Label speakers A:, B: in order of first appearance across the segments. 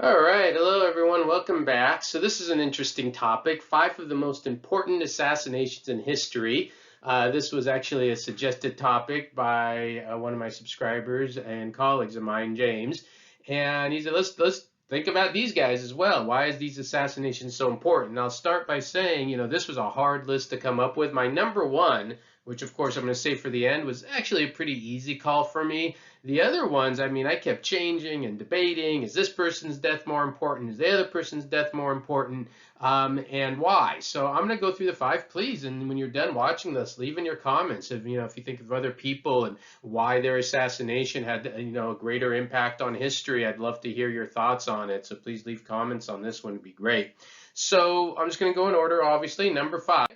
A: All right, hello everyone, welcome back. So this is an interesting topic, 5 of the most important assassinations in history. This was actually a suggested topic by one of my subscribers and colleagues of mine, James. And he said, let's think about these guys as well. Why is these assassinations so important? And I'll start by saying, this was a hard list to come up with. My number one, which of course I'm going to say for the end, was actually a pretty easy call for me. The other ones, I kept changing and debating. Is this person's death more important? Is the other person's death more important? And why? So I'm going to go through the 5, please. And when you're done watching this, leave in your comments if you think of other people and why their assassination had a greater impact on history. I'd love to hear your thoughts on it. So please leave comments on this one. It'd be great. So I'm just going to go in order. Obviously, number 5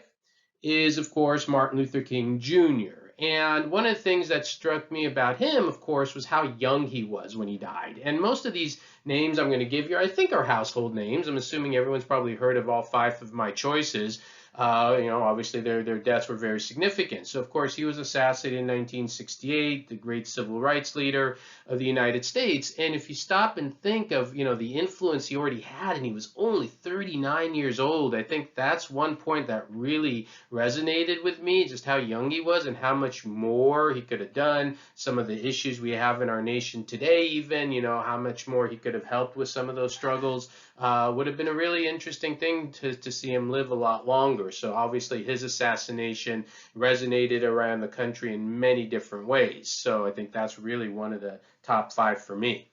A: is, of course, Martin Luther King Jr. And one of the things that struck me about him, of course, was how young he was when he died. And most of these names I'm going to give you, I think, are household names. I'm assuming everyone's probably heard of all 5 of my choices. Obviously their deaths were very significant. So, of course, he was assassinated in 1968, the great civil rights leader of the United States. And if you stop and think of, the influence he already had, and he was only 39 years old, I think that's one point that really resonated with me, just how young he was and how much more he could have done. Some of the issues we have in our nation today, even, how much more he could have helped with some of those struggles. Would have been a really interesting thing to see him live a lot longer. So obviously his assassination resonated around the country in many different ways. So I think that's really one of the top 5 for me.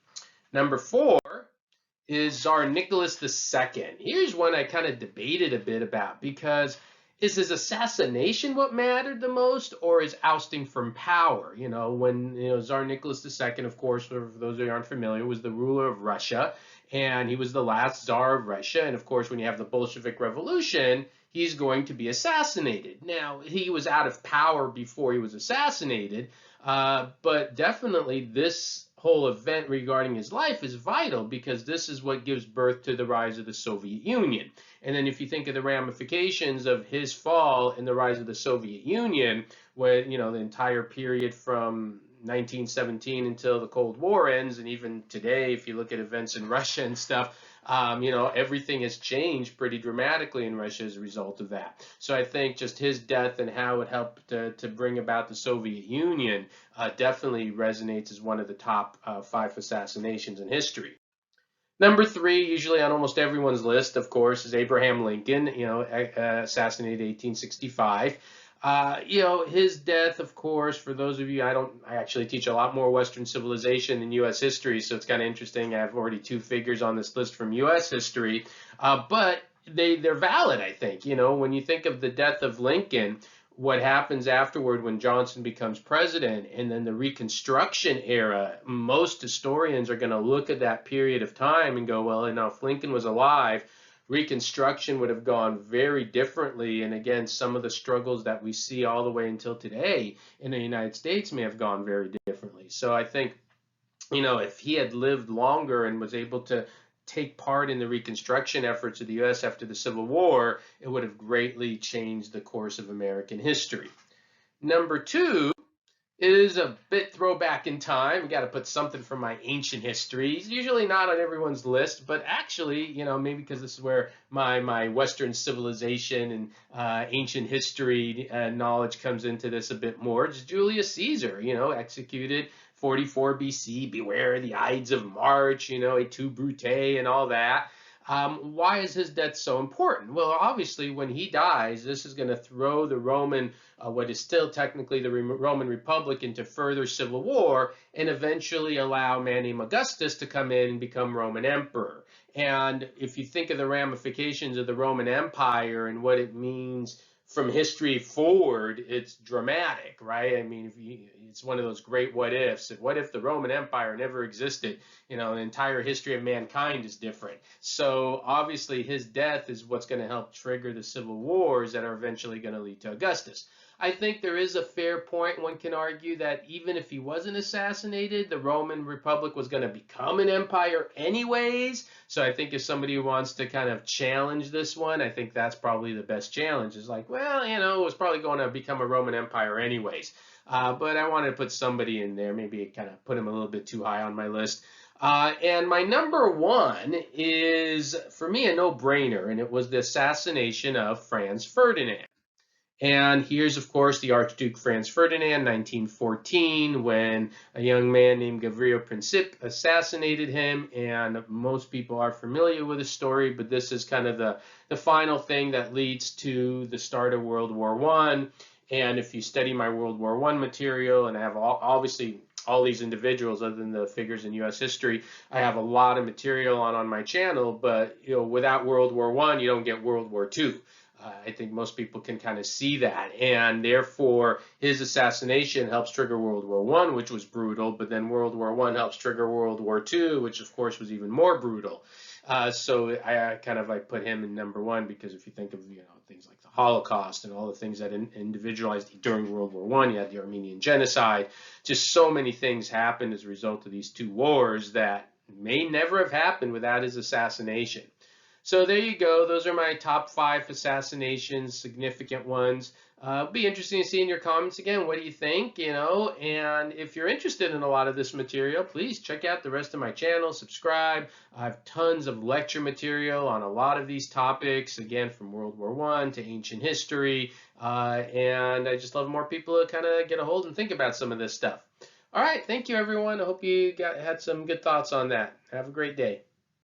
A: Number 4 is Czar Nicholas II. Here's one I kind of debated a bit about, because is his assassination what mattered the most, or is ousting from power? When Tsar Nicholas II, of course, for those who aren't familiar, was the ruler of Russia, and he was the last Tsar of Russia. And of course, when you have the Bolshevik Revolution, he's going to be assassinated. Now, he was out of power before he was assassinated, but definitely this whole event regarding his life is vital, because this is what gives birth to the rise of the Soviet Union. And then if you think of the ramifications of his fall and the rise of the Soviet Union, when, the entire period from 1917 until the Cold War ends, and even today, if you look at events in Russia and stuff, everything has changed pretty dramatically in Russia as a result of that. So I think just his death and how it helped to bring about the Soviet Union definitely resonates as one of the top 5 assassinations in history. Number 3, usually on almost everyone's list, of course, is Abraham Lincoln, assassinated 1865. His death, of course, for those of you, I actually teach a lot more Western civilization than U.S. history, so it's kind of interesting. I have already 2 figures on this list from U.S. history, but they're valid, I think. When you think of the death of Lincoln, what happens afterward when Johnson becomes president, and then the Reconstruction era, most historians are going to look at that period of time and go, well, if Lincoln was alive, Reconstruction would have gone very differently. And again, some of the struggles that we see all the way until today in the United States may have gone very differently. So I think, if he had lived longer and was able to take part in the Reconstruction efforts of the U.S. after the Civil War, it would have greatly changed the course of American history. Number 2 is a bit throwback in time. We got to put something from my ancient history. It's usually not on everyone's list, but actually, maybe because this is where my Western civilization and ancient history knowledge comes into this a bit more. It's Julius Caesar, executed 44 BC, beware the Ides of March, et tu, Brute, and all that. Why is his death so important? Well, obviously, when he dies, this is going to throw the Roman, what is still technically the Roman Republic, into further civil war, and eventually allow a man named Augustus to come in and become Roman emperor. And if you think of the ramifications of the Roman Empire and what it means from history forward, it's dramatic, right? It's one of those great what ifs. What if the Roman Empire never existed? The entire history of mankind is different. So obviously his death is what's going to help trigger the civil wars that are eventually going to lead to Augustus. I think there is a fair point. One can argue that even if he wasn't assassinated, the Roman Republic was going to become an empire anyways. So I think if somebody wants to kind of challenge this one, I think that's probably the best challenge. It's like, well, it was probably going to become a Roman Empire anyways. But I wanted to put somebody in there, maybe kind of put him a little bit too high on my list. And my number one is, for me, a no-brainer, and it was the assassination of Franz Ferdinand. And here's, of course, the Archduke Franz Ferdinand, 1914, when a young man named Gavrilo Princip assassinated him. And most people are familiar with the story, but this is kind of the final thing that leads to the start of World War I. And if you study my World War I material, and I have obviously all these individuals other than the figures in U.S. history, I have a lot of material on my channel, but without World War I, you don't get World War II. I think most people can kind of see that, and therefore his assassination helps trigger World War I, which was brutal, but then World War I helps trigger World War II, which of course was even more brutal. So I kind of like put him in number one, because if you think of things like the Holocaust and all the things that individualized during World War I, you had the Armenian genocide, just so many things happened as a result of these two wars that may never have happened without his assassination. So there you go. Those are my top 5 assassinations, significant ones. It'll be interesting to see in your comments again. What do you think? And if you're interested in a lot of this material, please check out the rest of my channel, subscribe. I have tons of lecture material on a lot of these topics, again, from World War I to ancient history. And I just love more people to kind of get a hold and think about some of this stuff. All right. Thank you, everyone. I hope you had some good thoughts on that. Have a great day.